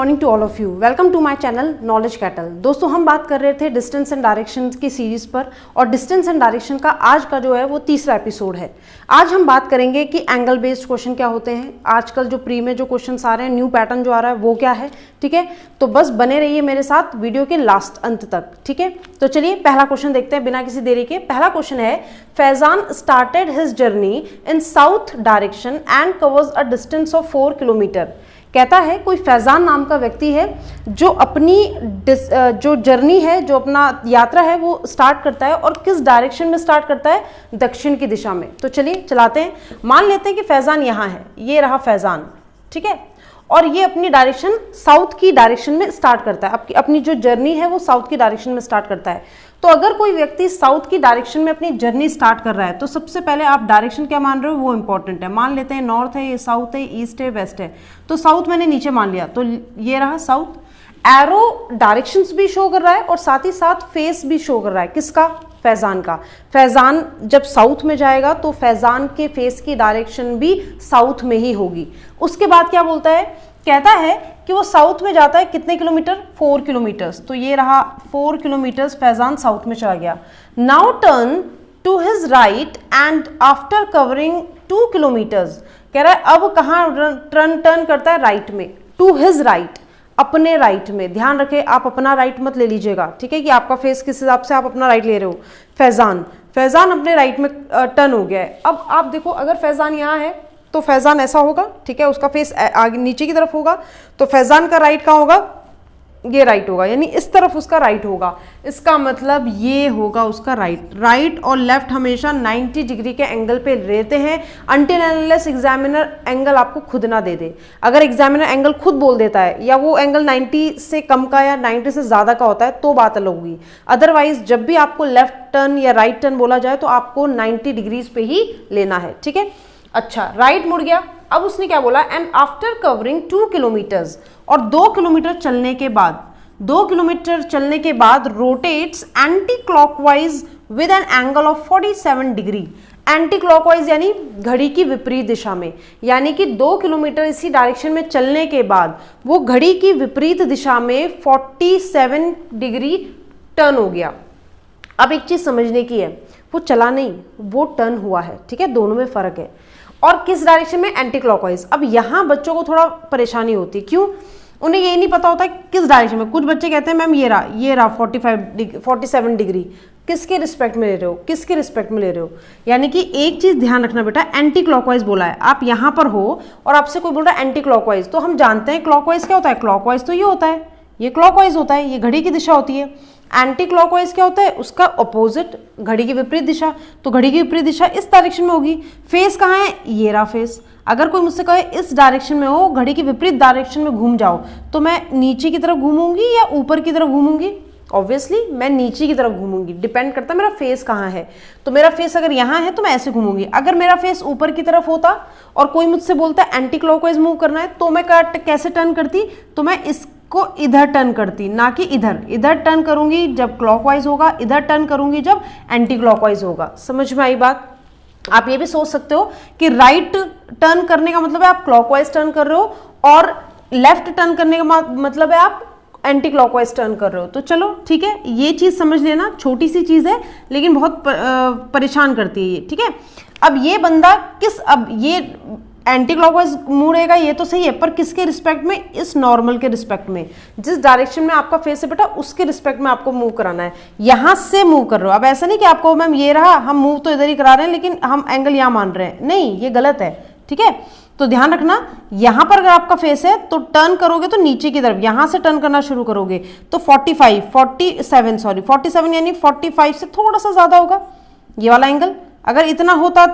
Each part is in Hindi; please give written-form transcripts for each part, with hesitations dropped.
Morning to all of you. Welcome to my channel knowledge cattle. दोस्तों हम बात कर रहे थे डिस्टेंस एंड डायरेक्शन की सीरीज पर और डिस्टेंस एंड डायरेक्शन का आज का जो है वो तीसरा एपिसोड है। आज हम बात करेंगे कि एंगल बेस्ड क्वेश्चन क्या होते हैं, आजकल जो प्री में जो क्वेश्चन आ रहे हैं, न्यू पैटर्न जो आ रहा है वो क्या है। ठीक है, तो बस बने रहिए मेरे साथ वीडियो के लास्ट अंत तक। ठीक है, तो चलिए पहला क्वेश्चन देखते हैं बिना किसी देरी के। पहला क्वेश्चन है, Faizan started his journey in south direction and covers a distance of 4 kilometre. कहता है कोई फैजान नाम का व्यक्ति है जो अपनी जो जर्नी है, जो अपना यात्रा है वो स्टार्ट करता है और किस डायरेक्शन में स्टार्ट करता है, दक्षिण की दिशा में। तो चलिए चलाते हैं। मान लेते हैं कि फैजान यहाँ है, ये रहा फैजान, ठीक है, और ये अपनी डायरेक्शन साउथ की डायरेक्शन में स्टार्ट करता है। अपनी जो जर्नी है वो साउथ की डायरेक्शन में स्टार्ट करता है। तो अगर कोई व्यक्ति साउथ की डायरेक्शन में अपनी जर्नी स्टार्ट कर रहा है तो सबसे पहले आप डायरेक्शन क्या मान रहे हो वो इंपॉर्टेंट है। मान लेते हैं नॉर्थ है, ये साउथ है, ईस्ट है, वेस्ट है। तो साउथ मैंने नीचे मान लिया, तो ये रहा साउथ। एरो डायरेक्शंस भी शो कर रहा है और साथ ही साथ फेस भी शो कर रहा है। किसका? फैजान का। फैजान जब साउथ में जाएगा तो फैजान के फेस की डायरेक्शन भी साउथ में ही होगी। उसके बाद क्या बोलता है, कहता है कि वो साउथ में जाता है कितने किलोमीटर, 4 किलोमीटर्स। तो ये रहा 4 किलोमीटर्स, फैजान साउथ में चला गया। Now turn to his right and after covering 2 kilometres, कह रहा है अब कहाँ टर्न करता है, राइट में। टू हिज राइट, अपने राइट में। ध्यान रखें आप अपना राइट मत ले लीजिएगा, ठीक है, कि आपका फेस किस हिसाब से आप अपना राइट ले रहे हो। फैजान अपने राइट में टर्न हो गया है। अब आप देखो, अगर फैजान यहाँ है तो फैजान ऐसा होगा, ठीक है, उसका फेस आगे नीचे की तरफ होगा, तो फैजान का राइट कहाँ होगा, ये राइट होगा, यानी इस तरफ उसका राइट होगा। इसका मतलब ये होगा उसका राइट और लेफ्ट हमेशा 90 डिग्री के एंगल पे रहते हैं अनटिल अनलेस एग्जामिनर एंगल आपको खुद ना दे दे। अगर एग्जामिनर एंगल खुद बोल देता है या वो एंगल 90 से कम का या 90 से ज़्यादा का होता है तो बात अलग होगी। अदरवाइज जब भी आपको लेफ्ट टर्न या राइट टर्न बोला जाए तो आपको 90 डिग्रीज पे ही लेना है, ठीक है। अच्छा, राइट मुड़ गया। अब उसने क्या बोला, एंड आफ्टर कवरिंग 2 किलोमीटर्स, और 2 किलोमीटर चलने के बाद rotates anti clockwise with an angle of 47 degree. Anti clockwise यानी घड़ी की विपरीत दिशा में, यानी कि 2 किलोमीटर इसी डायरेक्शन में चलने के बाद वो घड़ी की विपरीत दिशा में 47 डिग्री टर्न हो गया। अब एक चीज समझने की है, वो चला नहीं, वो टर्न हुआ है, ठीक है, दोनों में फर्क है। और किस डायरेक्शन में, एंटी क्लॉकवाइज। अब यहाँ बच्चों को थोड़ा परेशानी होती है, क्यों, उन्हें ये नहीं पता होता किस डायरेक्शन में। कुछ बच्चे कहते हैं मैम ये रहा 47 डिग्री, किसके रिस्पेक्ट में ले रहे हो, किसके रिस्पेक्ट में ले रहे हो। यानी कि एक चीज ध्यान रखना बेटा, एंटी क्लॉकवाइज बोला है, आप यहाँ पर हो और आपसे कोई बोल रहा है एंटी क्लॉकवाइज, तो हम जानते हैं क्लॉकवाइज क्या होता है, क्लॉकवाइज तो ये होता है, ये क्लॉकवाइज होता है, ये घड़ी की दिशा होती है। एंटी क्लॉकवाइज क्या होता है, उसका ऑपोजिट, घड़ी की विपरीत दिशा। तो घड़ी की विपरीत दिशा इस डायरेक्शन में होगी। फेस कहाँ है, ये रहा फेस। अगर कोई मुझसे कहे इस डायरेक्शन में हो, घड़ी की विपरीत डायरेक्शन में घूम जाओ, तो मैं नीचे की तरफ घूमूंगी या ऊपर की तरफ घूमूंगी, ऑब्वियसली मैं नीचे की तरफ घूमूंगी। डिपेंड करता है मेरा फेस कहाँ है। तो मेरा फेस अगर यहाँ है तो मैं ऐसे घूमूंगी। अगर मेरा फेस ऊपर की तरफ होता और कोई मुझसे बोलता है एंटी क्लॉकवाइज मूव करना है, तो मैं कैसे टर्न करती, तो मैं को इधर टर्न करती, ना कि इधर टर्न करूंगी जब क्लॉकवाइज होगा, इधर टर्न करूंगी जब एंटी क्लॉकवाइज होगा। समझ में आई बात। आप ये भी सोच सकते हो कि राइट टर्न करने का मतलब है आप क्लॉकवाइज टर्न कर रहे हो और लेफ्ट टर्न करने का मतलब है आप एंटी क्लॉकवाइज टर्न कर रहे हो। तो चलो ठीक है, ये चीज समझ लेना, छोटी सी चीज है लेकिन बहुत परेशान करती है ये, ठीक है। अब ये बंदा अब ये एंटी क्लॉकवाइज मुड़ेगा, ये तो सही है, पर किसके रिस्पेक्ट में, इस नॉर्मल के रिस्पेक्ट में। जिस डायरेक्शन में आपका फेस है बेटा उसके रिस्पेक्ट में आपको मूव कराना है। यहां से मूव कर रहे हो। अब ऐसा नहीं कि आपको मैम ये रहा, हम मूव तो इधर ही करा रहे हैं लेकिन हम एंगल यहां मान रहे हैं, नहीं, ये गलत है, ठीक है। तो ध्यान रखना, यहां पर अगर आपका फेस है तो टर्न करोगे तो नीचे की तरफ, यहां से टर्न करना शुरू करोगे तो 47 यानी 45 से थोड़ा सा ज्यादा होगा ये वाला एंगल। अगर इतना होता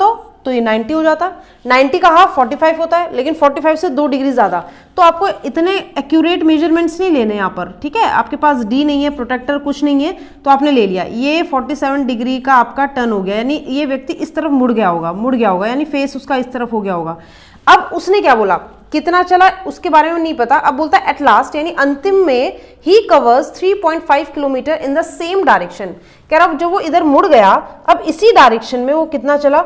तो ये 90 हो जाता। 90 का हाफ 45 होता है, लेकिन 45 से 2 डिग्री ज्यादा। तो आपको इतने एक्यूरेट मेजरमेंट्स नहीं लेने यहाँ पर, ठीक है। आपके पास डी नहीं है, प्रोटेक्टर कुछ नहीं है, तो आपने ले लिया। ये 47 डिग्री का आपका टर्न हो गया, यानी ये व्यक्ति इस तरफ मुड़ गया होगा, यानी फेस उसका इस तरफ हो गया होगा। अब उसने क्या बोला, कितना चला उसके बारे में नहीं पता। अब बोलता है एट लास्ट, यानी अंतिम में ही covers 3.5 kilometre in the same direction. कह रहा जब वो इधर मुड़ गया, अब इसी डायरेक्शन में वो कितना चला,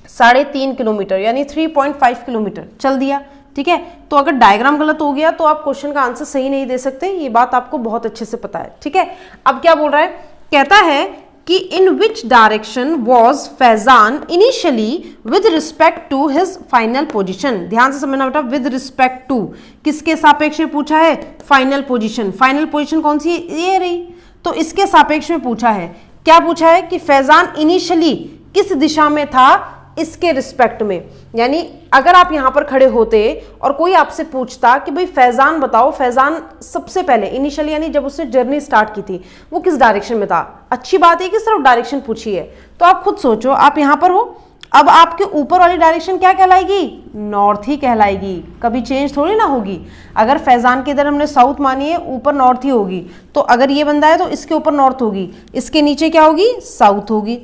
3.5 किलोमीटर, यानी 3.5 किलोमीटर चल दिया। ठीक है। तो अगर डायग्राम गलत हो गया तो आप क्वेश्चन का आंसर सही नहीं दे सकते, ये बात आपको बहुत अच्छे से पता है, ठीक है। अब क्या बोल रहा है, कहता है कि in which direction was Faizan initially with respect to his final position. ध्यान से समझना बेटा, विद रिस्पेक्ट टू किसके सापेक्ष में पूछा है, फाइनल पोजिशन। फाइनल पोजिशन कौन सी है, ये रही, तो इसके सापेक्ष में पूछा है। क्या पूछा है कि फैजान इनिशियली किस दिशा में था, इसके रिस्पेक्ट में। यानी अगर आप यहां पर खड़े होते और कोई आपसे पूछता कि भाई फैजान बताओ, फैजान सबसे पहले इनिशियली यानी जब उसने जर्नी स्टार्ट की थी वो किस डायरेक्शन में था, अच्छी बात है कि सिर्फ डायरेक्शन पूछी है। तो आप खुद सोचो, आप यहां पर हो, अब आपके ऊपर वाली डायरेक्शन क्या कहलाएगी, नॉर्थ ही कहलाएगी, कभी चेंज थोड़ी ना होगी। अगर फैजान के इधर हमने साउथ मानी है, ऊपर नॉर्थ ही होगी, तो अगर ये बंदा है तो इसके ऊपर नॉर्थ होगी, इसके नीचे क्या होगी, साउथ होगी,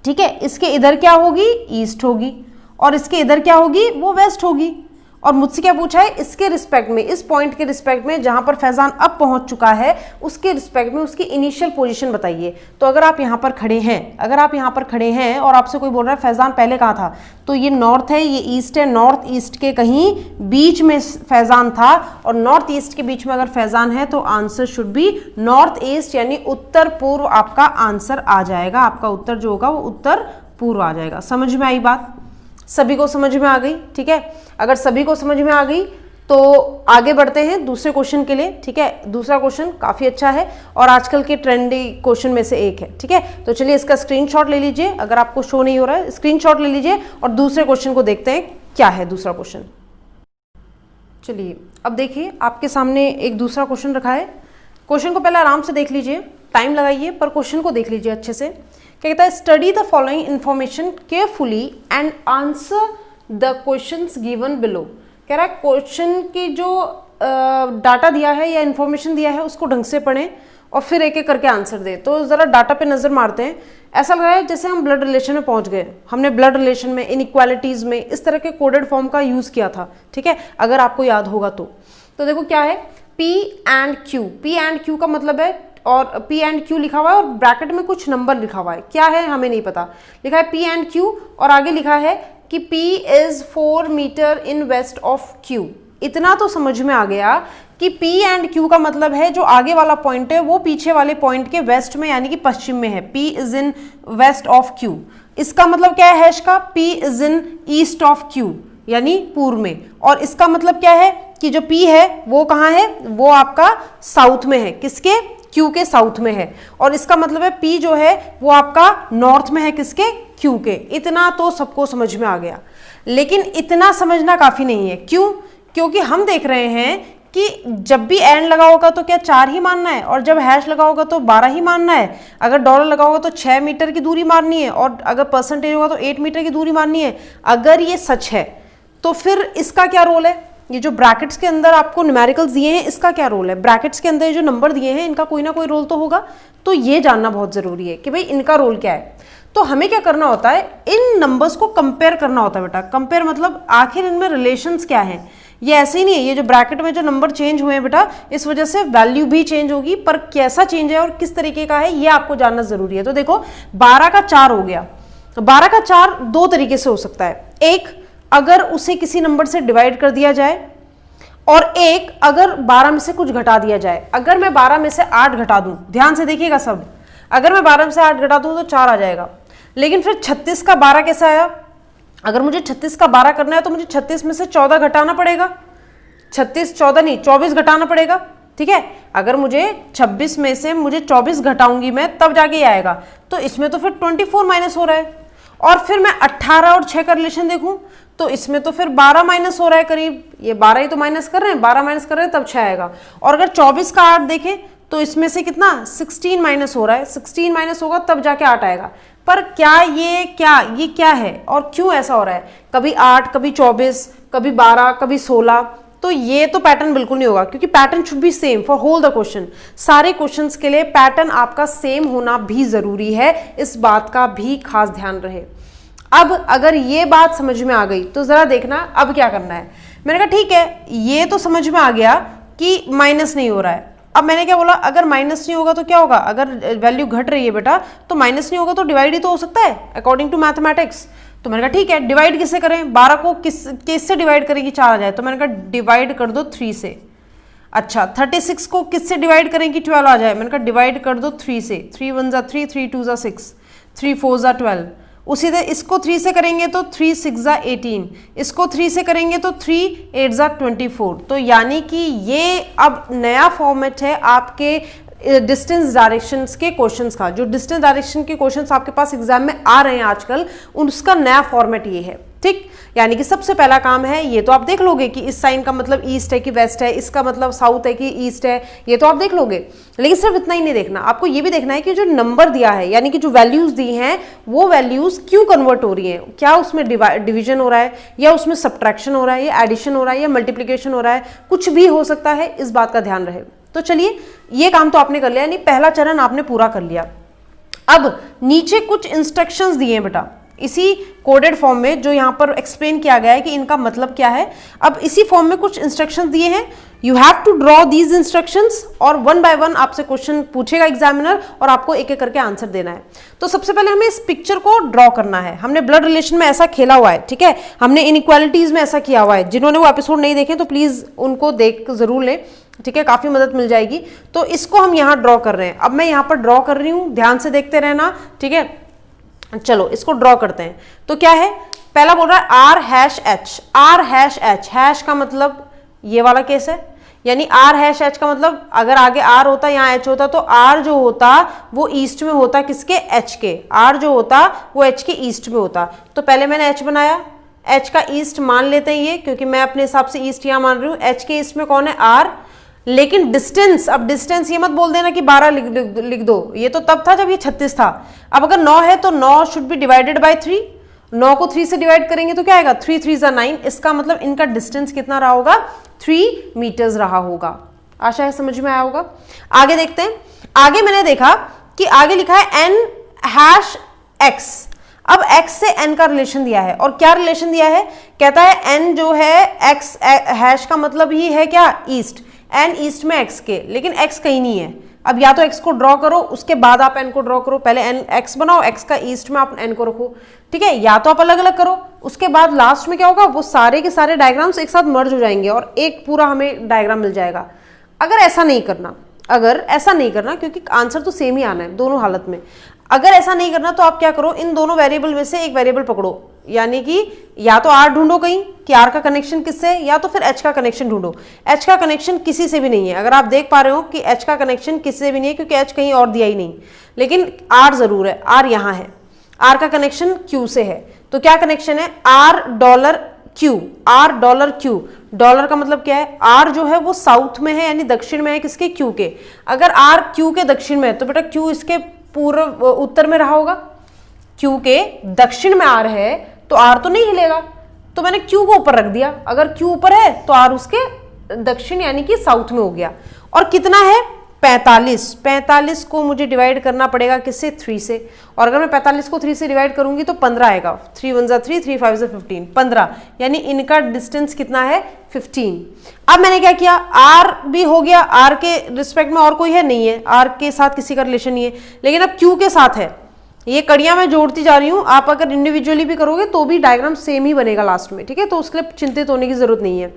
ठीक है। इसके इधर क्या होगी, ईस्ट होगी, और इसके इधर क्या होगी, वो वेस्ट होगी। और मुझसे क्या पूछा है, इसके रिस्पेक्ट में, इस पॉइंट के रिस्पेक्ट में जहां पर फैजान अब पहुंच चुका है उसके रिस्पेक्ट में उसकी इनिशियल पोजीशन बताइए। तो अगर आप यहां पर खड़े हैं, अगर आप यहां पर खड़े हैं और आपसे कोई बोल रहा है फैजान पहले कहाँ था, तो ये नॉर्थ है, ये ईस्ट है, नॉर्थ ईस्ट के कहीं बीच में फैजान था, और नॉर्थ ईस्ट के बीच में अगर फैजान है तो answer should be north east, यानी उत्तर पूर्व आपका आंसर आ जाएगा। आपका उत्तर जो होगा वो उत्तर पूर्व आ जाएगा। समझ में आई बात, सभी को समझ में आ गई, ठीक है। अगर सभी को समझ में आ गई तो आगे बढ़ते हैं दूसरे क्वेश्चन के लिए, ठीक है। दूसरा क्वेश्चन काफी अच्छा है और आजकल के ट्रेंडी क्वेश्चन में से एक है, ठीक है। तो चलिए इसका स्क्रीनशॉट ले लीजिए, अगर आपको शो नहीं हो रहा है स्क्रीनशॉट ले लीजिए और दूसरे क्वेश्चन को देखते हैं क्या है दूसरा क्वेश्चन। चलिए अब देखिए आपके सामने एक दूसरा क्वेश्चन रखा है। क्वेश्चन को पहले आराम से देख लीजिए, टाइम लगाइए, पर क्वेश्चन को देख लीजिए अच्छे से। क्या कहता है, study the following information carefully and answer the questions given below. कह रहा है क्वेश्चन की जो डाटा दिया है या इंफॉर्मेशन दिया है उसको ढंग से पढ़ें और फिर एक एक करके आंसर दें। तो जरा डाटा पे नजर मारते हैं। ऐसा लग रहा है जैसे हम ब्लड रिलेशन में पहुंच गए, हमने ब्लड रिलेशन में, इनइक्वालिटीज में इस तरह के कोडेड फॉर्म का यूज किया था, ठीक है, अगर आपको याद होगा तो देखो क्या है, P and Q। P and Q का मतलब है, और P एंड Q लिखा हुआ है और ब्रैकेट में कुछ नंबर लिखा हुआ है, क्या है हमें नहीं पता, लिखा है P एंड Q और आगे लिखा है कि P is 4 metre in west of Q। इतना तो समझ में आ गया कि P एंड Q का मतलब है जो आगे वाला पॉइंट है वो पीछे वाले पॉइंट के वेस्ट में यानी कि पश्चिम में है। P is in west of Q। इसका मतलब क्या है हैश का, P is in east of Q यानी पूर्व में। और इसका मतलब क्या है कि जो P है वो कहाँ है, वो आपका साउथ में है, किसके, Q के साउथ में है। और इसका मतलब है P जो है वो आपका नॉर्थ में है, किसके, Q के। इतना तो सबको समझ में आ गया, लेकिन इतना समझना काफी नहीं है। क्यों, क्योंकि हम देख रहे हैं कि जब भी एंड लगा होगा तो क्या 4 ही मानना है, और जब हैश लगा होगा तो 12 ही मानना है, अगर डॉलर लगा होगा तो 6 मीटर की दूरी माननी है, और अगर परसेंटेज होगा तो 8 मीटर की दूरी माननी है। अगर ये सच है तो फिर इसका क्या रोल है, ये जो ब्रैकेट्स के अंदर आपको न्यूमेरिकल्स दिए हैं इसका क्या रोल है, ब्रैकेट्स के अंदर जो नंबर दिए हैं इनका कोई ना कोई रोल तो होगा। तो ये जानना बहुत जरूरी है कि भाई इनका रोल क्या है। तो हमें क्या करना होता है, इन नंबर्स को कंपेयर करना होता है बेटा। कंपेयर मतलब आखिर इनमें रिलेशंस क्या है। ये ऐसे ही नहीं है, ये जो ब्रैकेट में जो नंबर चेंज हुए हैं बेटा इस वजह से वैल्यू भी चेंज होगी, पर कैसा चेंज है और किस तरीके का है ये आपको जानना जरूरी है। तो देखो 12 का 4 हो गया, 12 का 4 दो तरीके से हो सकता है। एक, अगर उसे किसी नंबर से डिवाइड कर दिया जाए, और एक अगर 12 में से कुछ घटा दिया जाए। अगर मैं 12 में से 8 घटा दूं, ध्यान से देखिएगा सब, अगर मैं 12 में से 8 घटा दूं तो 4 आ जाएगा। लेकिन फिर 36 का 12 कैसे आया, अगर मुझे 36 का 12 करना है तो मुझे 36 में से 14 घटाना पड़ेगा, 36 14 नहीं 24 घटाना पड़ेगा, ठीक है। अगर मुझे 26 में से मुझे 24 घटाऊंगी मैं तब जाके आएगा, तो इसमें तो फिर 24 माइनस हो रहा है। और फिर मैं 18 और 6 का रिलेशन देखूं तो इसमें तो फिर 12 माइनस हो रहा है करीब, ये 12 ही तो माइनस कर रहे हैं, 12 माइनस कर रहे हैं तब 6 आएगा। और अगर 24 का 8 देखें तो इसमें से कितना 16 माइनस हो रहा है, 16 माइनस होगा तब जाके 8 आएगा। पर ये क्या है और क्यों ऐसा हो रहा है, कभी 8 कभी 24 कभी 12 कभी 16, तो ये तो पैटर्न बिल्कुल नहीं होगा, क्योंकि pattern should be same for whole the question. सारे क्वेश्चंस के लिए पैटर्न आपका सेम होना भी जरूरी है, इस बात का भी खास ध्यान रहे। अब अगर ये बात समझ में आ गई तो जरा देखना अब क्या करना है। मैंने कहा ठीक है ये तो समझ में आ गया कि माइनस नहीं हो रहा है। अब मैंने क्या बोला, अगर माइनस नहीं होगा तो क्या होगा, अगर वैल्यू घट रही है बेटा तो माइनस नहीं होगा तो डिवाइड ही तो हो सकता है अकॉर्डिंग टू मैथमेटिक्स। तो मैंने कहा ठीक है, डिवाइड किससे करें, 12 को किससे डिवाइड करेंगे 4 आ जाए, तो मैंने कहा डिवाइड कर दो 3 से। अच्छा 36 को किससे डिवाइड करें कि 12 आ जाए, मैंने कहा डिवाइड कर दो 3 से। 3 1 जा 3, 3 2 जा 6, 3 4 जा 12। उसी तरह इसको 3 से करेंगे तो 3 6 जा 18, इसको 3 से करेंगे तो 3 8 जा 24। तो यानी कि ये अब नया फॉर्मेट है आपके डिस्टेंस डायरेक्शंस के क्वेश्चंस का। जो डिस्टेंस डायरेक्शन के क्वेश्चंस आपके पास एग्जाम में आ रहे हैं आजकल, उसका नया फॉर्मेट ये है, ठीक। यानी कि सबसे पहला काम है, ये तो आप देख लोगे कि इस साइन का मतलब ईस्ट है कि वेस्ट है, इसका मतलब साउथ है कि ईस्ट है, ये तो आप देख लोगे। लेकिन सिर्फ इतना ही नहीं देखना, आपको ये भी देखना है कि जो नंबर दिया है, यानी कि जो वैल्यूज दी हैं, वो वैल्यूज क्यों कन्वर्ट हो रही हैं, क्या उसमें डिवीजन हो रहा है, या उसमें सब्ट्रैक्शन हो रहा है, या एडिशन हो रहा है, या मल्टीप्लीकेशन हो रहा है, कुछ भी हो सकता है, इस बात का ध्यान रहे। तो चलिए, ये काम तो आपने कर लिया, यानी पहला चरण आपने पूरा कर लिया। अब नीचे कुछ इंस्ट्रक्शंस दिए हैं बेटा, इसी कोडेड फॉर्म में, जो यहाँ पर एक्सप्लेन किया गया है कि इनका मतलब क्या है। अब इसी फॉर्म में कुछ इंस्ट्रक्शंस दिए हैं, you have to draw these instructions, और 1 बाय 1 आपसे क्वेश्चन पूछेगा एग्जामिनर, और आपको एक एक करके आंसर देना है। तो सबसे पहले हमें इस पिक्चर को ड्रॉ करना है। हमने ब्लड रिलेशन में ऐसा खेला हुआ है, ठीक है, हमने इनइक्वालिटीज में ऐसा किया हुआ है। जिन्होंने वो एपिसोड नहीं देखे तो प्लीज उनको देख जरूर लें, ठीक है, काफी मदद मिल जाएगी। तो इसको हम यहाँ ड्रॉ कर रहे हैं। अब मैं यहाँ पर ड्रॉ कर रही हूँ, ध्यान से देखते रहना, ठीक है। चलो इसको ड्रॉ करते हैं। तो क्या है, पहला बोल रहा है R hash H. R hash H, hash का मतलब ये वाला केस है, यानी आर हैश एच का मतलब अगर आगे आर होता यहाँ एच होता, तो आर जो होता वो ईस्ट में होता किसके, एच के। आर जो होता वो एच के ईस्ट में होता। तो पहले मैंने एच बनाया, एच का ईस्ट मान लेते हैं ये, क्योंकि मैं अपने हिसाब से ईस्ट यहाँ मान रही हूँ। एच के ईस्ट में कौन है, आर। लेकिन डिस्टेंस, अब डिस्टेंस ये मत बोल देना कि 12 लिख दो, ये तो तब था जब ये 36 था। अब अगर 9 है तो 9 शुड बी डिवाइडेड बाय 3। 9 को 3 से डिवाइड करेंगे तो क्या आएगा, 3 3 जा 9। इसका मतलब इनका डिस्टेंस कितना रहा होगा, 3 मीटर्स रहा होगा। आशा है समझ में आया होगा। आगे देखते हैं। आगे मैंने देखा कि आगे लिखा है एन हैश एक्स। अब x से n का रिलेशन दिया है, और क्या रिलेशन दिया है, कहता है n जो है x हैश का मतलब ही है क्या, ईस्ट। n ईस्ट में x के, लेकिन x कहीं नहीं है। अब या तो x को ड्रॉ करो, उसके बाद आप n को ड्रॉ करो। पहले n x बनाओ, x का ईस्ट में आप n को रखो, ठीक है। या तो आप अलग अलग करो, उसके बाद लास्ट में क्या होगा, वो सारे के सारे डायग्राम्स एक साथ मर्ज हो जाएंगे और एक पूरा हमें डायग्राम मिल जाएगा। अगर ऐसा नहीं करना, क्योंकि आंसर तो सेम ही आना है दोनों हालत में। अगर ऐसा नहीं करना तो आप क्या करो, इन दोनों वेरिएबल में से एक वेरिएबल पकड़ो, यानी कि या तो r ढूंढो कहीं कि r का कनेक्शन किससे है, या तो फिर h का कनेक्शन ढूंढो। h का कनेक्शन किसी से भी नहीं है। अगर आप देख पा रहे हो कि h का कनेक्शन किसी से भी नहीं है, क्योंकि h कहीं और दिया ही नहीं, लेकिन r जरूर है, r यहाँ है। r का कनेक्शन q से है। तो क्या कनेक्शन है, $Q। $Q, डॉलर का मतलब क्या है, r जो है वो साउथ में है, यानी दक्षिण में है किसके, q के। अगर r q के दक्षिण में है तो बेटा q इसके पूर्व उत्तर में रहा होगा। q के दक्षिण में r है तो r तो नहीं हिलेगा, तो मैंने q को ऊपर रख दिया। अगर q ऊपर है तो r उसके दक्षिण यानी कि साउथ में हो गया। और कितना है, 45। 45 को मुझे डिवाइड करना पड़ेगा किससे, 3 से। और अगर मैं 45 को 3 से डिवाइड करूंगी तो 15 आएगा। 3 1 जा 3, 3 5 जा 15, 15। यानी इनका डिस्टेंस कितना है, 15। अब मैंने क्या किया, r भी हो गया, r के रिस्पेक्ट में और कोई है नहीं है, r के साथ किसी का रिलेशन नहीं है, लेकिन अब q के साथ है। ये कड़ियां मैं जोड़ती जा रही हूँ, आप अगर इंडिविजुअली भी करोगे तो भी डायग्राम सेम ही बनेगा लास्ट में, ठीक है। तो उसके लिए चिंतित होने की जरूरत नहीं है।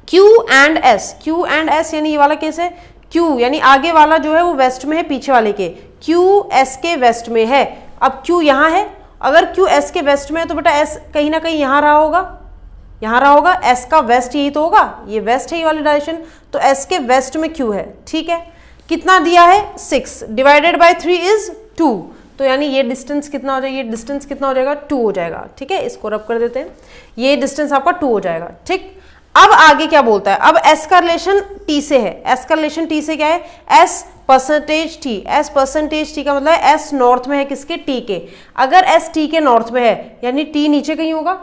Q एंड S यानी ये वाला केस है। Q यानी आगे वाला जो है वो वेस्ट में है, पीछे वाले के Q S के वेस्ट में है। अब Q यहाँ है, अगर Q S के वेस्ट में है तो बेटा S कहीं ना कहीं यहाँ रहा होगा, S का वेस्ट यही तो होगा, ये वेस्ट है ये वाली डायरेक्शन, तो S के वेस्ट में Q है, ठीक है। कितना दिया है, 6 डिवाइडेड बाय 3 इज 2। तो यानी ये डिस्टेंस कितना हो जाएगा, ये डिस्टेंस कितना हो जाएगा, 2 हो जाएगा, ठीक है। इसको रब कर देते हैं, ये डिस्टेंस आपका 2 हो जाएगा, ठीक। अब आगे क्या बोलता है, अब S का रिलेशन T से है। S का रिलेशन T से क्या है, S percentage T। S percentage T का मतलब है S नॉर्थ में है किसके, T के। अगर S T के नॉर्थ में है यानी T नीचे कहीं होगा।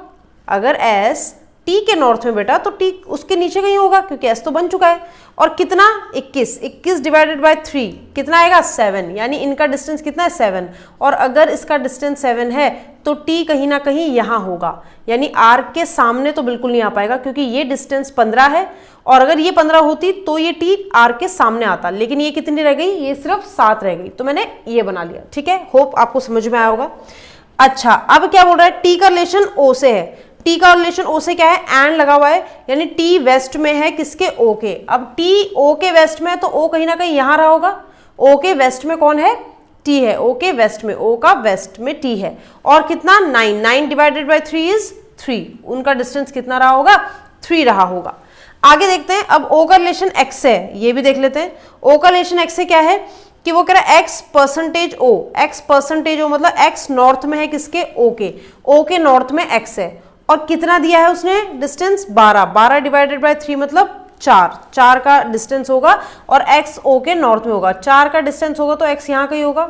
अगर S T के नॉर्थ में बेटा तो T उसके नीचे कहीं होगा, क्योंकि S तो बन चुका है। और कितना, 21 डिवाइडेड बाय 3 कितना आएगा, 7। यानी इनका डिस्टेंस कितना है, 7। और अगर इसका डिस्टेंस 7 है तो T कहीं ना कहीं यहाँ होगा, यानी R के सामने तो बिल्कुल नहीं आ पाएगा, क्योंकि ये डिस्टेंस 15 है। और अगर ये 15 होती तो ये T R के सामने आता, लेकिन ये कितनी रह गई, ये सिर्फ 7 रह गई। तो मैंने ये बना लिया, ठीक है। होप आपको समझ में आया होगा। अच्छा, अब क्या बोल रहा है, टी का रिलेशन ओ से है, टी का रिलेशन ओ से क्या है, एंड लगा हुआ है, यानी टी वेस्ट में है किसके, ओ के। अब टी ओ के वेस्ट में है तो ओ कहीं ना कहीं यहां रहा होगा, ओ के वेस्ट में कौन है, टी है, ओ के वेस्ट में, ओ का वेस्ट में टी है, और कितना 9, 9 डिवाइडेड बाई 3 इज 3, उनका डिस्टेंस कितना रहा होगा, 3 रहा होगा। आगे देखते हैं, अब ओ का रिलेशन एक्स है, ये भी देख लेते हैं। ओ का रिलेशन एक्स से क्या है कि वो कह रहा है एक्स परसेंटेज ओ, एक्स परसेंटेज ओ मतलब एक्स नॉर्थ में है किसके, ओ के नॉर्थ में एक्स है, और कितना दिया है उसने डिस्टेंस, 12, 12 डिवाइडेड बाई 3 मतलब 4, 4 का डिस्टेंस होगा, और एक्स ओ के नॉर्थ में होगा, 4 का डिस्टेंस होगा तो एक्स यहाँ का ही होगा,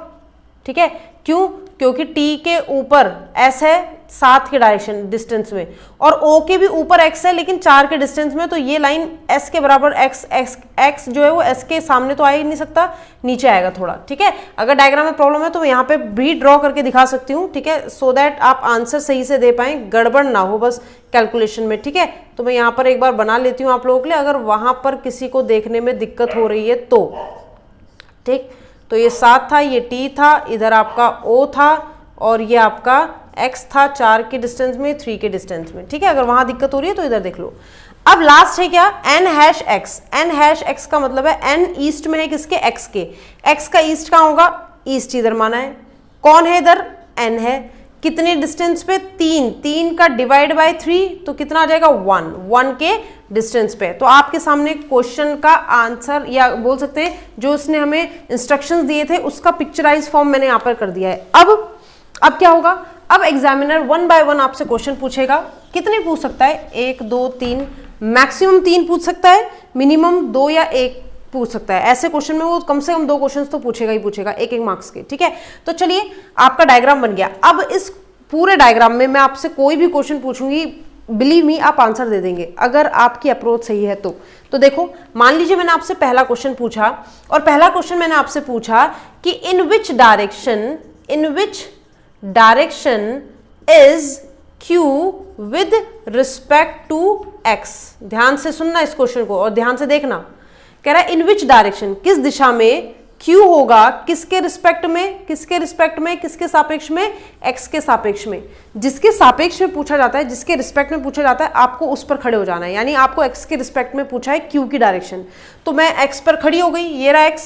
ठीक है। क्यों, क्योंकि टी के ऊपर एस है 7 के डायरेक्शन डिस्टेंस में, और ओ के भी ऊपर एक्स है लेकिन 4 के डिस्टेंस में, तो ये लाइन एस के बराबर एक्स जो है वो एस के सामने तो आ ही नहीं सकता, नीचे आएगा थोड़ा, ठीक है। अगर डायग्राम में प्रॉब्लम है तो मैं यहाँ पे भी ड्रॉ करके दिखा सकती हूँ, ठीक है, सो दैट आप आंसर सही से दे पाएं, गड़बड़ ना हो बस कैलकुलेशन में, ठीक है। तो मैं यहाँ पर एक बार बना लेती हूँ आप लोगों के लिए, अगर वहां पर किसी को देखने में दिक्कत हो रही है तो, ठीक। तो ये 7 था, ये टी था, इधर आपका ओ था, और ये आपका x था 4 के डिस्टेंस में, 3 के डिस्टेंस में, ठीक है। अगर वहां दिक्कत हो रही है तो इधर देख लो। अब लास्ट है क्या, n hash x, n hash x का मतलब है n ईस्ट में है किसके, x के, x का ईस्ट कहाँ होगा, ईस्ट इधर माना है, कौन है इधर, n है, कितने डिस्टेंस पे, 3, 3 का डिवाइड बाय 3 तो कितना आ जाएगा, 1, 1 के डिस्टेंस पे। तो आपके सामने क्वेश्चन का आंसर, या बोल सकते हैं जो उसने हमें इंस्ट्रक्शंस दिए थे उसका पिक्चराइज फॉर्म मैंने यहाँ पर कर दिया है। अब क्या होगा, अब एग्जामिनर 1 बाय 1 आपसे क्वेश्चन पूछेगा, कितने पूछ सकता है, 1 2 3, मैक्सिमम 3 पूछ सकता है, मिनिमम 2 या 1 पूछ सकता है। ऐसे क्वेश्चन में वो कम से कम 2 क्वेश्चन तो पूछेगा ही पूछेगा, 1-1 मार्क्स के, ठीक है। तो चलिए आपका डायग्राम बन गया। अब इस पूरे डायग्राम में मैं आपसे कोई भी क्वेश्चन पूछूंगी, बिलीव मी आप आंसर दे देंगे अगर आपकी अप्रोच सही है तो देखो, मान लीजिए मैंने आपसे पहला क्वेश्चन पूछा, और पहला क्वेश्चन मैंने आपसे पूछा कि in which direction is Q with respect to X। ध्यान से सुनना इस क्वेश्चन को और ध्यान से देखना, कह रहा है इन विच डायरेक्शन, किस दिशा में Q होगा, किसके रिस्पेक्ट में, किसके सापेक्ष में, X के सापेक्ष में। जिसके सापेक्ष में पूछा जाता है, जिसके रिस्पेक्ट में पूछा जाता है, आपको उस पर खड़े हो जाना है। यानी आपको X के रिस्पेक्ट में पूछा है Q की डायरेक्शन, तो मैं X पर खड़ी हो गई, ये रहा X,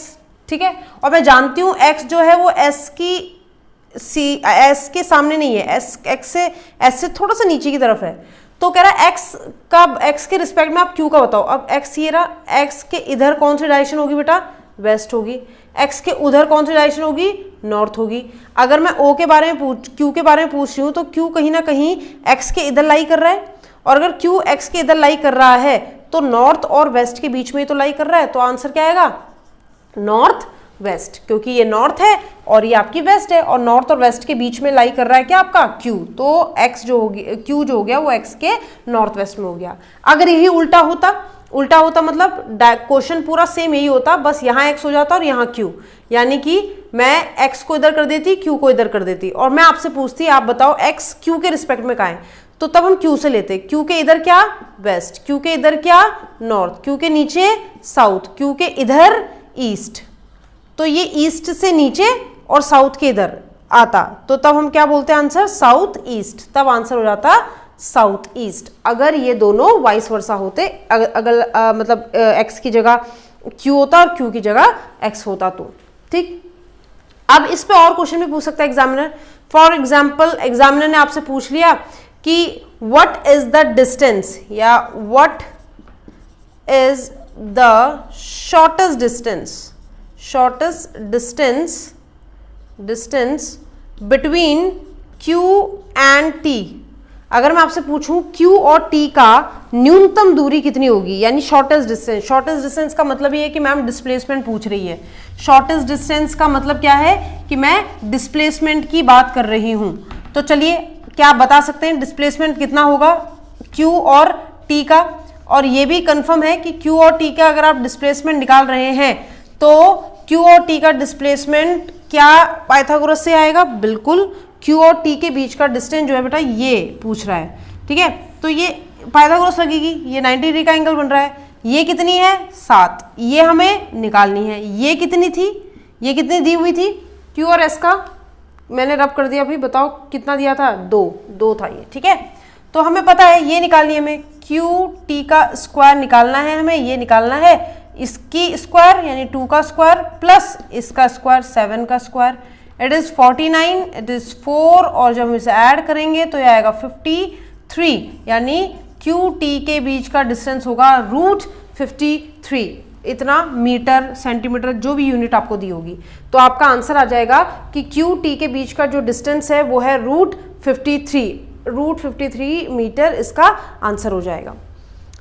ठीक है, और मैं जानती हूँ X जो है वो S के सामने नहीं है, S से थोड़ा सा नीचे की तरफ है। तो कह रहा है X के रिस्पेक्ट में आप Q का बताओ। अब X ये रहा, X के इधर कौन सी डायरेक्शन होगी बेटा, वेस्ट होगी, X के उधर कौन सी डायरेक्शन होगी, नॉर्थ होगी। अगर मैं Q के बारे में पूछ रही हूँ तो Q कहीं ना कहीं X के इधर लाई कर रहा है, और अगर Q X के इधर लाई कर रहा है तो नॉर्थ और वेस्ट के बीच में ही तो लाई कर रहा है, तो आंसर क्या आएगा, नॉर्थ वेस्ट, क्योंकि ये नॉर्थ है और ये आपकी वेस्ट है, और नॉर्थ और वेस्ट के बीच में लाई कर रहा है क्या आपका Q, तो X जो होगी, Q जो हो गया वो X के नॉर्थ वेस्ट में हो गया। अगर यही उल्टा होता मतलब क्वेश्चन पूरा सेम यही होता, बस यहाँ X हो जाता और यहाँ Q, यानी कि मैं X को इधर कर देती, Q को इधर कर देती, और मैं आपसे पूछती आप बताओ X Q के रिस्पेक्ट में कहाँ है, तो तब हम Q से लेते, Q के इधर क्या वेस्ट, Q के इधर क्या नॉर्थ, Q के नीचे साउथ, Q के इधर ईस्ट, तो ये ईस्ट से नीचे और साउथ के इधर आता, तो तब हम क्या बोलते हैं आंसर, साउथ ईस्ट, तब आंसर हो जाता साउथ ईस्ट। अगर ये दोनों वाइस वर्सा होते, अगर मतलब X की जगह Q होता और Q की जगह X होता तो, ठीक। अब इस पे और क्वेश्चन भी पूछ सकता है एग्जामिनर। फॉर एग्जाम्पल एग्जामिनर ने आपसे पूछ लिया कि व्हाट इज द डिस्टेंस, या what is the shortest distance between Q and T। अगर मैं आपसे पूछूं Q और T का न्यूनतम दूरी कितनी होगी, यानी शॉर्टेस्ट डिस्टेंस का मतलब ये है कि मैम डिस्प्लेसमेंट पूछ रही है। शॉर्टेस्ट डिस्टेंस का मतलब क्या है कि मैं डिस्प्लेसमेंट की बात कर रही हूं। तो चलिए क्या आप बता सकते हैं डिस्प्लेसमेंट कितना होगा Q और T का, और ये भी कंफर्म है कि Q और T का अगर आप डिस्प्लेसमेंट निकाल रहे हैं तो Q और T का डिस्प्लेसमेंट क्या पाइथागोरस से आएगा, बिल्कुल Q और T के बीच का डिस्टेंस जो है बेटा ये पूछ रहा है, ठीक है, तो ये पाइथागोरस लगेगी, ये 90 डिग्री का एंगल बन रहा है, ये कितनी है 7, ये हमें निकालनी है, ये कितनी थी, ये कितनी दी हुई थी Q और S का मैंने रब कर दिया भाई, बताओ कितना दिया था, 2 था ये, ठीक है। तो हमें पता है ये निकालनी है हमें, क्यू टी का स्क्वायर निकालना है हमें, ये निकालना है, इसकी स्क्वायर यानी 2 का स्क्वायर प्लस इसका स्क्वायर 7 का square, it is 49, it is 4, और जब हम इसे ऐड करेंगे तो ये आएगा 53, यानी क्यू टी के बीच का डिस्टेंस होगा √53, इतना मीटर सेंटीमीटर जो भी यूनिट आपको दी होगी। तो आपका आंसर आ जाएगा कि क्यू टी के बीच का जो डिस्टेंस है वो है √53 मीटर, इसका आंसर हो जाएगा।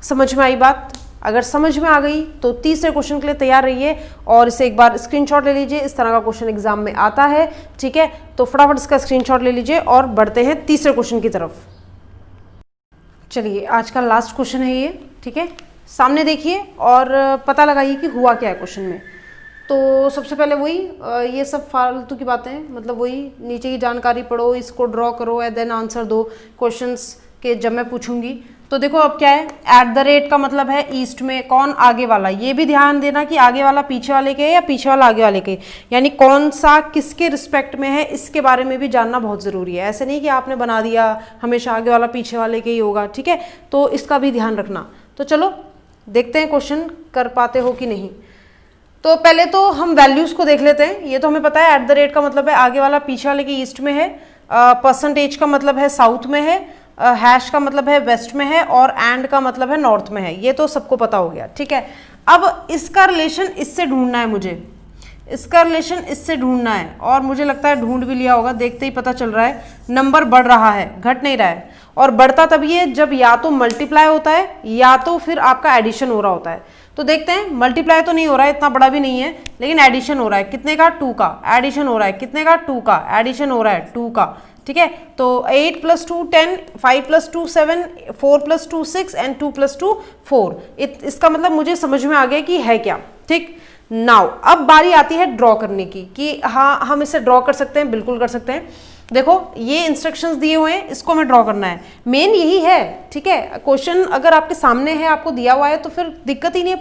समझ में आई बात? अगर समझ में आ गई तो तीसरे क्वेश्चन के लिए तैयार रहिए और इसे एक बार स्क्रीनशॉट ले लीजिए, इस तरह का क्वेश्चन एग्जाम में आता है, ठीक है। तो फटाफट इसका स्क्रीनशॉट ले लीजिए और बढ़ते हैं तीसरे क्वेश्चन की तरफ। चलिए आज का लास्ट क्वेश्चन है ये, ठीक है। सामने देखिए और पता लगाइए कि हुआ क्या है क्वेश्चन में। तो सबसे पहले वही ये सब फालतू की बातें, मतलब वही नीचे की जानकारी पढ़ो, इसको ड्रॉ करो एंड देन आंसर दो क्वेश्चंस के जब मैं पूछूंगी। तो देखो अब क्या है, @ का मतलब है ईस्ट में, कौन आगे वाला, ये भी ध्यान देना कि आगे वाला पीछे वाले के या पीछे वाला आगे वाले के, यानी कौन सा किसके रिस्पेक्ट में है, इसके बारे में भी जानना बहुत ज़रूरी है। ऐसे नहीं कि आपने बना दिया हमेशा आगे वाला पीछे वाले के ही होगा, ठीक है। तो इसका भी ध्यान रखना। तो चलो देखते हैं क्वेश्चन कर पाते हो कि नहीं। तो पहले तो हम वैल्यूज़ को देख लेते हैं। ये तो हमें पता है @ का मतलब है आगे वाला पीछे वाले के ईस्ट में है, परसेंटेज का मतलब है साउथ में है, हैश का मतलब है वेस्ट में है, और एंड का मतलब है नॉर्थ में है। ये तो सबको पता हो गया, ठीक है। अब इसका रिलेशन इससे ढूंढना है मुझे, इसका रिलेशन इससे ढूंढना है, और मुझे लगता है ढूंढ भी लिया होगा, देखते ही पता चल रहा है नंबर बढ़ रहा है, घट नहीं रहा है। और बढ़ता तभी है जब या तो मल्टीप्लाई होता है या तो फिर आपका एडिशन हो रहा होता है। तो देखते हैं, मल्टीप्लाई तो नहीं हो रहा है, इतना बड़ा भी नहीं है, लेकिन एडिशन हो रहा है, कितने का, 2 का, एडिशन हो रहा है, कितने का, 2 का, एडिशन हो रहा है 2 का, ठीक है। तो 8 + 2 10, 5 + 2 7, 4 + 2 6 एंड 2 + 2 4। इसका मतलब मुझे समझ में आ गया कि है क्या, ठीक। नाउ अब बारी आती है ड्रॉ करने की, कि हाँ हम इसे ड्रॉ कर सकते हैं, बिल्कुल कर सकते हैं। देखो ये इंस्ट्रक्शंस दिए हुए हैं, इसको हमें ड्रॉ करना है, मेन यही है, ठीक है। क्वेश्चन अगर आपके सामने है, आपको दिया हुआ है, तो फिर दिक्कत ही नहीं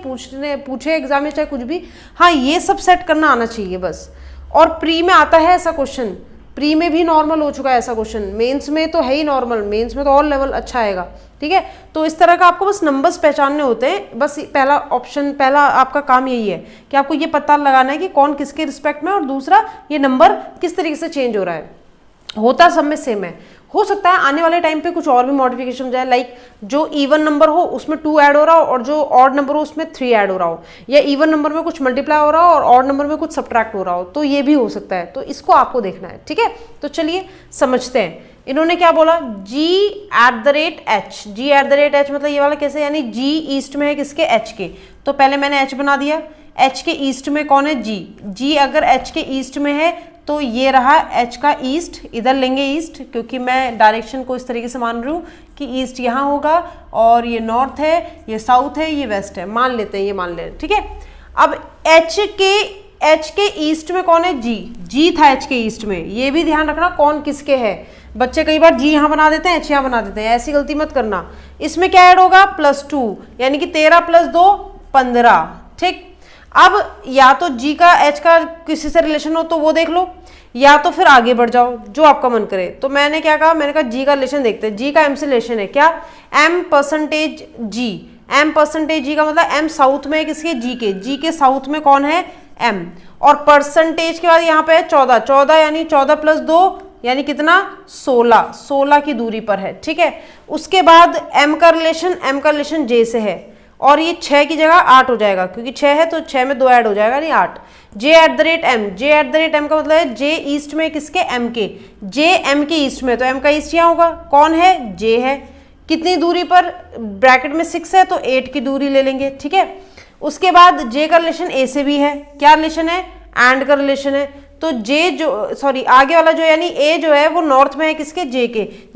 है, पूछे एग्जाम में चाहे कुछ भी, हाँ ये सब सेट करना आना चाहिए बस। और प्री में आता है ऐसा क्वेश्चन, प्री में भी नॉर्मल हो चुका है ऐसा क्वेश्चन, मेंस में तो है ही नॉर्मल, मेंस में तो और लेवल अच्छा आएगा, ठीक है। तो इस तरह का आपको बस नंबर्स पहचानने होते हैं, बस पहला ऑप्शन, पहला आपका काम यही है कि आपको ये पता लगाना है कि कौन किसके रिस्पेक्ट में, और दूसरा ये नंबर किस तरीके से चेंज हो रहा है। होता सब में सेम है, हो सकता है आने वाले टाइम पे कुछ और भी मॉडिफिकेशन हो जाए, लाइक जो इवन नंबर हो उसमें 2 ऐड हो रहा हो, और जो ऑड नंबर हो उसमें 3 ऐड हो रहा हो, या इवन नंबर में कुछ मल्टीप्लाई हो रहा हो और ऑड नंबर में कुछ सब्ट्रैक्ट हो रहा हो, तो ये भी हो सकता है। तो इसको आपको देखना है, ठीक है। तो चलिए समझते हैं, इन्होंने क्या बोला, G@H, G@H मतलब ये वाला कैसे, यानी G ईस्ट में है किसके, H के। तो पहले मैंने H बना दिया, H के ईस्ट में कौन है, G अगर H के ईस्ट में है तो ये रहा H का ईस्ट, इधर लेंगे ईस्ट, क्योंकि मैं डायरेक्शन को इस तरीके से मान रही हूँ कि ईस्ट यहाँ होगा, और ये नॉर्थ है, ये साउथ है, ये वेस्ट है, मान लेते हैं, ये मान लेते हैं, ठीक है। अब H के ईस्ट में कौन है, G था H के ईस्ट में, ये भी ध्यान रखना कौन किसके है। बच्चे कई बार G यहाँ बना देते हैं, H यहाँ बना देते हैं, ऐसी गलती मत करना। इसमें क्या ऐड होगा, +2, यानी कि 13 + 2 15, ठीक। अब या तो G का H का किसी से रिलेशन हो तो वो देख लो, या तो फिर आगे बढ़ जाओ, जो आपका मन करे। तो मैंने क्या कहा, मैंने कहा G का रिलेशन देखते हैं। G का M से रिलेशन है क्या, M%G, M%G का मतलब M साउथ में है किसके, G के साउथ में कौन है, M, और परसेंटेज के बाद यहाँ पे है 14 यानी 14 + 2 यानी कितना, 16 की दूरी पर है, ठीक है। उसके बाद M का रिलेशन J से है, और ये 6 की जगह 8 हो जाएगा, क्योंकि 6 है तो 6 में 2 ऐड हो जाएगा, नहीं 8। J@M का मतलब है J ईस्ट में किसके, M के, J M के ईस्ट में, तो M का ईस्ट यहाँ होगा, कौन है, J है। कितनी दूरी पर, ब्रैकेट में 6 है तो 8 की दूरी ले लेंगे, ठीक है। उसके बाद J का रिलेशन A से भी है, क्या रिलेशन है, एंड का रिलेशन है। तो आगे वाला जो यानी A जो है वो नॉर्थ में है किसके,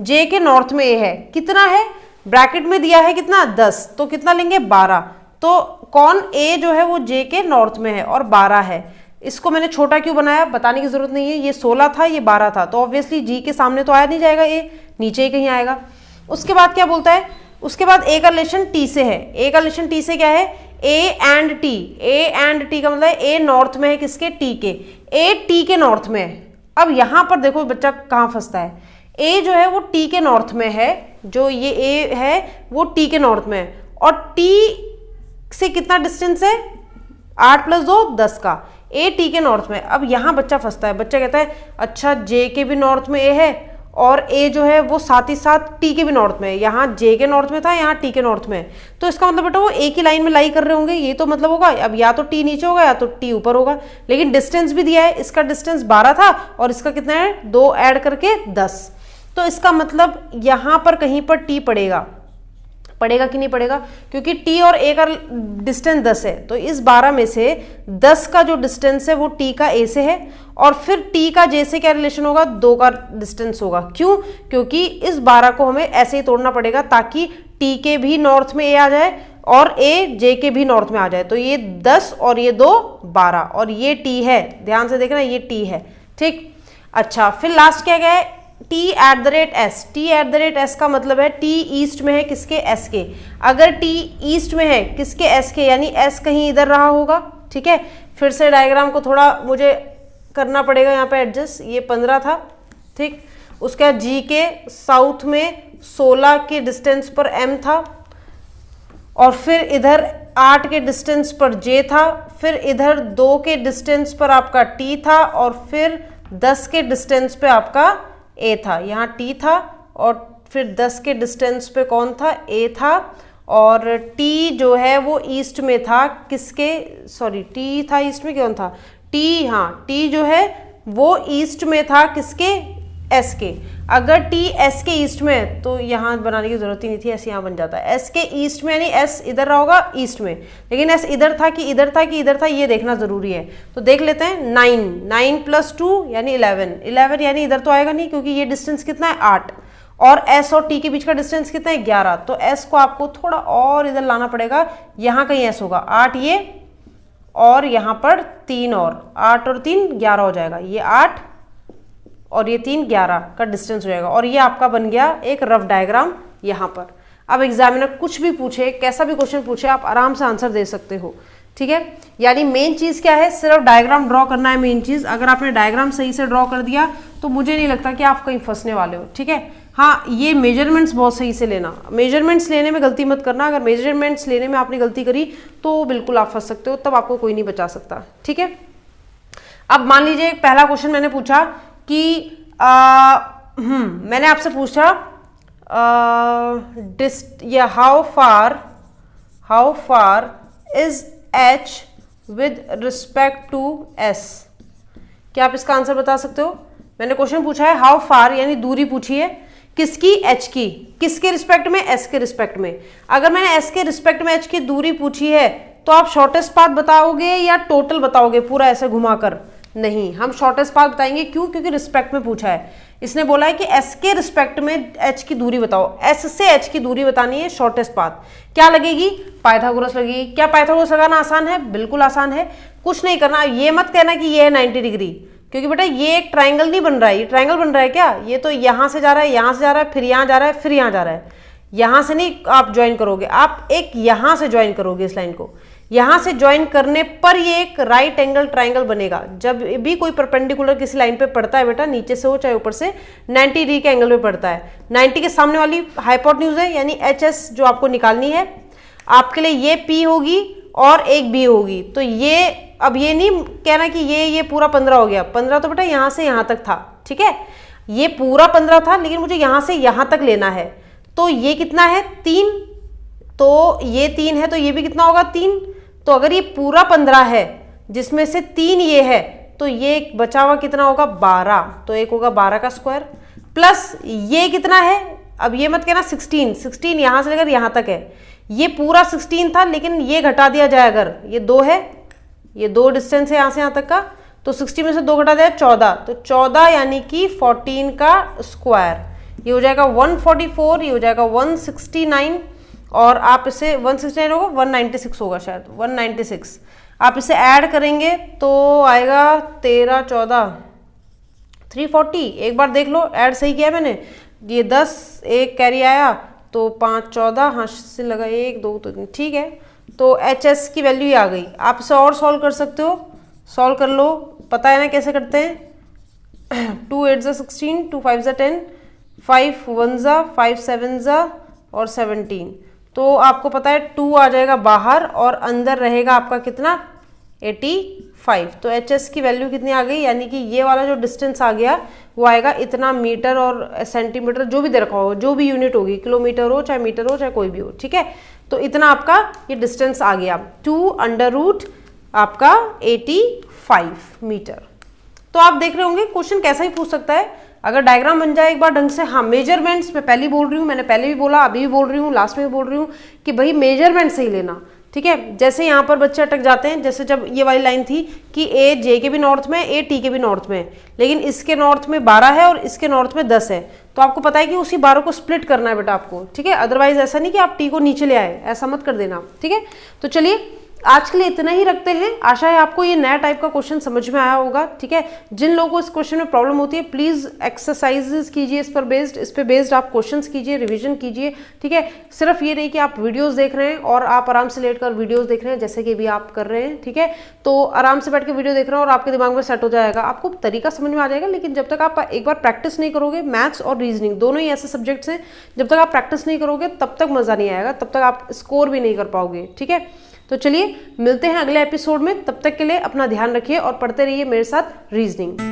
J के नॉर्थ में A है, कितना है, ब्रैकेट में दिया है कितना, 10, तो कितना लेंगे, 12। तो कौन, A जो है वो J के नॉर्थ में है और 12 है। इसको मैंने छोटा क्यों बनाया, बताने की जरूरत नहीं है, ये 16 था, ये 12 था, तो ऑब्वियसली G के सामने तो आया नहीं जाएगा, A नीचे ही कहीं आएगा। उसके बाद क्या बोलता है, उसके बाद A का रिलेशन T से है, A का रिलेशन T से क्या है, A एंड T का मतलब A नॉर्थ में है किसके, T के, A T के नॉर्थ में है, अब यहाँ पर देखो बच्चा कहाँ फंसता है, ए जो है वो टी के नॉर्थ में है, जो ये ए है वो टी के नॉर्थ में है, और टी से कितना डिस्टेंस है, 8 + 2 10 का, ए टी के नॉर्थ में। अब यहाँ बच्चा फंसता है, बच्चा कहता है अच्छा जे के भी नॉर्थ में ए है और ए जो है वो साथ ही साथ टी के भी नॉर्थ में है, यहाँ जे के नॉर्थ में था, यहाँ टी के नॉर्थ में, तो इसका मतलब बेटा वो एक ही लाइन में लाई कर रहे होंगे, ये तो मतलब होगा अब या तो टी नीचे होगा या तो टी ऊपर होगा। लेकिन डिस्टेंस भी दिया है, इसका डिस्टेंस 12 था और इसका कितना है 2 ऐड करके 10, तो इसका मतलब यहाँ पर कहीं पर टी पड़ेगा कि नहीं पड़ेगा, क्योंकि टी और ए का डिस्टेंस 10 है, तो इस 12 में से 10 का जो डिस्टेंस है वो टी का ए से है, और फिर टी का जे से क्या रिलेशन होगा, 2 का डिस्टेंस होगा। क्यों? क्योंकि इस 12 को हमें ऐसे ही तोड़ना पड़ेगा ताकि टी के भी नॉर्थ में ए आ जाए और ए जे के भी नॉर्थ में आ जाए, तो ये 10 और ये 2 12, और ये टी है, ध्यान से देखना ये टी है, ठीक। अच्छा, फिर लास्ट क्या गया है, T@s, T@s का मतलब है टी ईस्ट में है किसके, एस के। अगर टी ईस्ट में है किसके, एस के, यानी एस कहीं इधर रहा होगा, ठीक है। फिर से डायग्राम को थोड़ा मुझे करना पड़ेगा यहाँ पे एडजस्ट, ये 15 था, ठीक। उसके बाद जी के साउथ में 16 के डिस्टेंस पर एम था, और फिर इधर 8 के डिस्टेंस पर जे था, फिर इधर 2 के डिस्टेंस पर आपका टी था, और फिर 10 के डिस्टेंस पे आपका ए था। यहाँ टी था और फिर 10 के डिस्टेंस पे कौन था, ए था, और टी जो है वो ईस्ट में था किसके, सॉरी टी था ईस्ट में, कौन था, टी, हाँ टी जो है वो ईस्ट में था किसके, एस के। अगर टी एस के ईस्ट में है तो यहाँ बनाने की जरूरत ही नहीं थी, एस यहाँ बन जाता है। एस के ईस्ट में यानी एस इधर रहा होगा ईस्ट में, लेकिन एस इधर था कि इधर था कि इधर था, ये देखना जरूरी है। तो देख लेते हैं, 9 + 2 यानी 11 यानी इधर तो आएगा नहीं, क्योंकि ये डिस्टेंस कितना है 8, और एस और टी के बीच का डिस्टेंस कितना है 11, तो एस को आपको थोड़ा और इधर लाना पड़ेगा, यहाँ कहीं एस होगा, 8 ये और यहाँ पर 3 और 8 और 3 11 हो जाएगा, ये 8 और ये 3 11 का डिस्टेंस हो जाएगा, और ये आपका बन गया एक रफ डायग्राम यहाँ पर। अब एग्जामिनर कुछ भी पूछे, कैसा भी क्वेश्चन पूछे, आप आराम से आंसर दे सकते हो, ठीक है। यानी मेन चीज़ क्या है, सिर्फ डायग्राम ड्रॉ करना है मेन चीज़। अगर आपने डायग्राम सही से ड्रॉ कर दिया तो मुझे नहीं लगता कि आप कहीं फंसने वाले हो, ठीक है। हाँ, ये मेजरमेंट्स बहुत सही से लेना, मेजरमेंट्स लेने में गलती मत करना। अगर मेजरमेंट्स लेने में आपने गलती करी तो बिल्कुल आप फंस सकते हो, तब आपको कोई नहीं बचा सकता, ठीक है। अब मान लीजिए पहला क्वेश्चन मैंने पूछा कि मैंने आपसे पूछा या how far is H with respect to S. क्या आप इसका आंसर बता सकते हो? मैंने क्वेश्चन पूछा है हाउ फार, यानी दूरी पूछी है किसकी, एच की, किसके रिस्पेक्ट में, एस के रिस्पेक्ट में। अगर मैंने एस के रिस्पेक्ट में एच की दूरी पूछी है तो आप शॉर्टेस्ट पाथ बताओगे या टोटल बताओगे पूरा ऐसे घुमाकर? नहीं, हम शॉर्टेस्ट पाथ बताएंगे। क्यों? क्योंकि रिस्पेक्ट में पूछा है, इसने बोला है कि एस के रिस्पेक्ट में एच की दूरी बताओ, एस से एच की दूरी बतानी है, शॉर्टेस्ट पाथ। क्या लगेगी? पाइथागोरस लगेगी। क्या पाइथागोरस लगाना आसान है? बिल्कुल आसान है, कुछ नहीं करना। ये मत कहना कि ये है 90 डिग्री, क्योंकि बेटा ये एक ट्राइंगल नहीं बन रहा है। ये ट्राइंगल बन रहा है क्या? ये तो यहाँ से जा रहा है, यहाँ से जा रहा है, फिर यहाँ जा रहा है, फिर यहाँ जा रहा है। यहाँ से नहीं आप ज्वाइन करोगे, आप एक यहाँ से ज्वाइन करोगे इस लाइन को। यहाँ से ज्वाइन करने पर ये एक राइट एंगल ट्राइंगल बनेगा। जब भी कोई परपेंडिकुलर किसी लाइन पे पड़ता है बेटा, नीचे से हो चाहे ऊपर से, 90 डिग्री के एंगल पे पड़ता है। 90 के सामने वाली हाइपोटेन्यूज है, यानी एच एस जो आपको निकालनी है आपके लिए, ये पी होगी और एक बी होगी। तो ये अब ये नहीं कहना कि ये पूरा 15 हो गया। 15 तो बेटा यहाँ से यहाँ तक था, ठीक है, ये पूरा 15 था, लेकिन मुझे यहाँ से यहाँ तक लेना है। तो ये कितना है? 3। तो ये 3 है, तो ये भी कितना होगा? 3। तो अगर ये पूरा 15 है जिसमें से 3 ये है, तो ये बचा हुआ कितना होगा? 12। तो एक होगा 12 का स्क्वायर, प्लस ये कितना है? अब ये मत कहना 16 यहाँ से लेकर यहाँ तक है। ये पूरा 16 था, लेकिन ये घटा दिया जाए, अगर ये 2 है, ये 2 डिस्टेंस है यहाँ से यहाँ तक का, तो 60 में से 2 घटा दिया 14। तो 14 यानी कि 14 का स्क्वायर, ये हो जाएगा 144, ये हो जाएगा 169, और आप इसे 169 होगा, 196 होगा शायद, 196। आप इसे ऐड करेंगे तो आएगा 13 14 340। एक बार देख लो, ऐड सही किया मैंने। ये 10 एक कैरी आया तो 5 14, हाँ से लगा 1 2 3, ठीक है। तो एच एस की वैल्यू ही आ गई। आप इसे और सॉल्व कर सकते हो, सॉल्व कर लो, पता है ना कैसे करते हैं। 2 8 ज़ा 16, 2 5 ज़ा 10, 5 1 ज़ा 5 7 ज़ा और 17। तो आपको पता है 2 आ जाएगा बाहर और अंदर रहेगा आपका कितना 85। तो HS की वैल्यू कितनी आ गई, यानी कि ये वाला जो डिस्टेंस आ गया वो आएगा इतना मीटर और सेंटीमीटर जो भी दे रखा हो, जो भी यूनिट होगी, किलोमीटर हो चाहे मीटर हो चाहे कोई भी हो, ठीक है। तो इतना आपका ये डिस्टेंस आ गया 2 आपका 85 मीटर। तो आप देख रहे होंगे क्वेश्चन कैसा ही पूछ सकता है अगर डायग्राम बन जाए एक बार ढंग से। हाँ, मेजरमेंट्स मैं पहले बोल रही हूँ, मैंने पहले भी बोला, अभी भी बोल रही हूँ, लास्ट में भी बोल रही हूँ कि भाई मेजरमेंट सही लेना, ठीक है। जैसे यहाँ पर बच्चे अटक जाते हैं, जैसे जब ये वाली लाइन थी कि A J के भी नॉर्थ में, A T के भी नॉर्थ में, लेकिन इसके नॉर्थ में 12 है और इसके नॉर्थ में 10 है, तो आपको पता है कि उसी 12 को स्प्लिट करना है बेटा आपको, ठीक है। अदरवाइज ऐसा नहीं कि आप T को नीचे ले आए, ऐसा मत कर देना, ठीक है। तो चलिए आज के लिए इतना ही रखते हैं। आशा है आपको ये नया टाइप का क्वेश्चन समझ में आया होगा, ठीक है। जिन लोगों को इस क्वेश्चन में प्रॉब्लम होती है प्लीज एक्सरसाइजेस कीजिए, इस पे बेस्ड आप क्वेश्चंस कीजिए, रिवीजन कीजिए, ठीक है। सिर्फ ये नहीं कि आप वीडियोस देख रहे हैं और आप आराम से लेटकर वीडियोस देख रहे हैं जैसे कि भी आप कर रहे हैं, ठीक है। तो आराम से बैठ के वीडियो देख रहे हैं और आपके दिमाग में सेट हो जाएगा, आपको तरीका समझ में आ जाएगा। लेकिन जब तक आप एक बार प्रैक्टिस नहीं करोगे, मैथ्स और रीजनिंग दोनों ही ऐसे सब्जेक्ट्स हैं, जब तक आप प्रैक्टिस नहीं करोगे तब तक मजा नहीं आएगा, तब तक आप स्कोर भी नहीं कर पाओगे, ठीक है। तो चलिए मिलते हैं अगले एपिसोड में, तब तक के लिए अपना ध्यान रखिए और पढ़ते रहिए मेरे साथ रीजनिंग।